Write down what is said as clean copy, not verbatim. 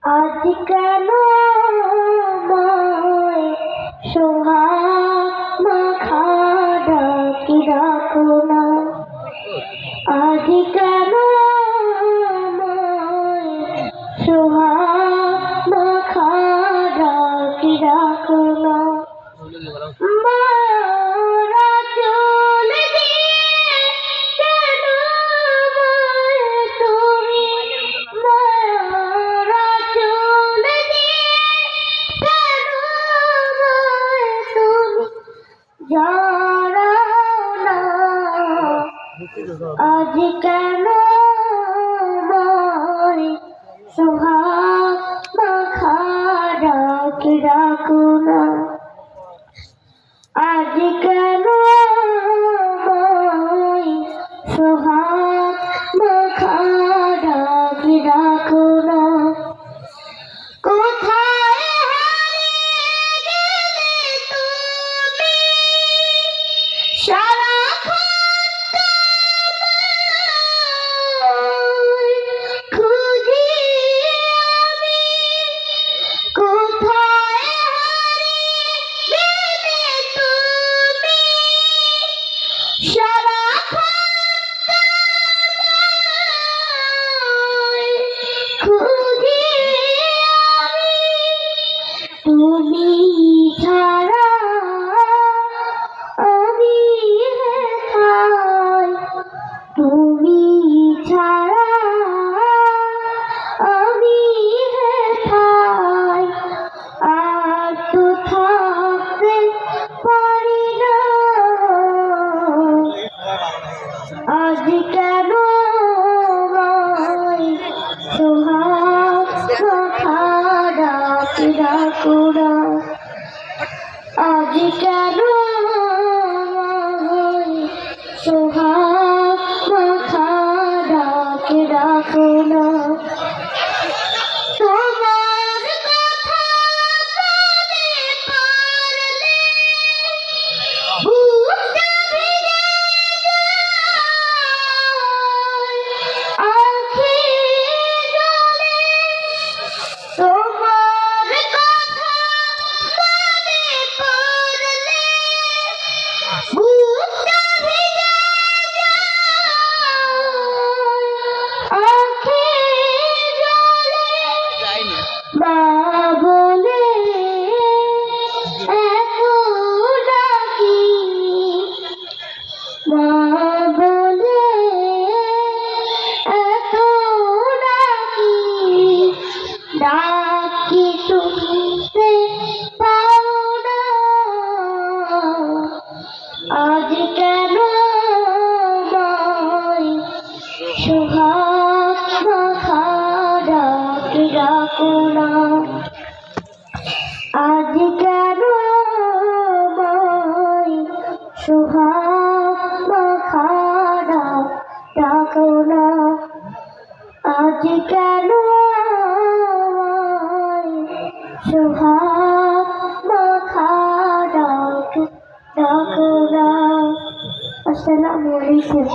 আজ কেন আমায় সোহাগ মাখা ডাকি ডাকো না, আজ কেন আমায় সোহাগ মাখা ডাকি ডাকো না। মারা চলে গিয়ে কেন আমায় তুমি, মারা চলে গিয়ে কেন আমায় তুমি জড়াও না, আজ কেন আমায় সোহাগ মাখা ডাকি ডাকো না, আজ কেন আমায় সোহাগ মাখা ডাকি ডাকো না। কোথায় হারিয়ে গেলে তুমি, সারাক্ষণ খুঁজি আমি, কোথায় হারিয়ে গেলে তুমি, সারাক্ষণ খুঁজি আমি, তুমি ছাড়া আমি হেথায়, তুমি ছাড়া আমি হেথায়, আর তো থাকতে পারি না, আজ কেন আমায় সোহাগ মাখা ডাকি ডাকো না, আজ কেন আমায় সোহাগ মাখা ডাকি ডাকো না। তোমার কথা মনে পড়লে বুকটা ভেঙে যায়, আঁখি জলে তোমার কথা মনে পড়লে বুকটা ভেঙে যায়, আঁখি জলে মা বলে এত ডাকি, মা বলে এত ডাকি, ডাকি শুনতে পাও না, আজ কেন আমায় সোহাগ মাখা ডাকি ডাকো না, আজ কেন আমায় সোহাগ মাখা ডাকো না, আজ কেন আমায় সোহাগ মাখা ডাকো না। আসসালামু আলাইকুম।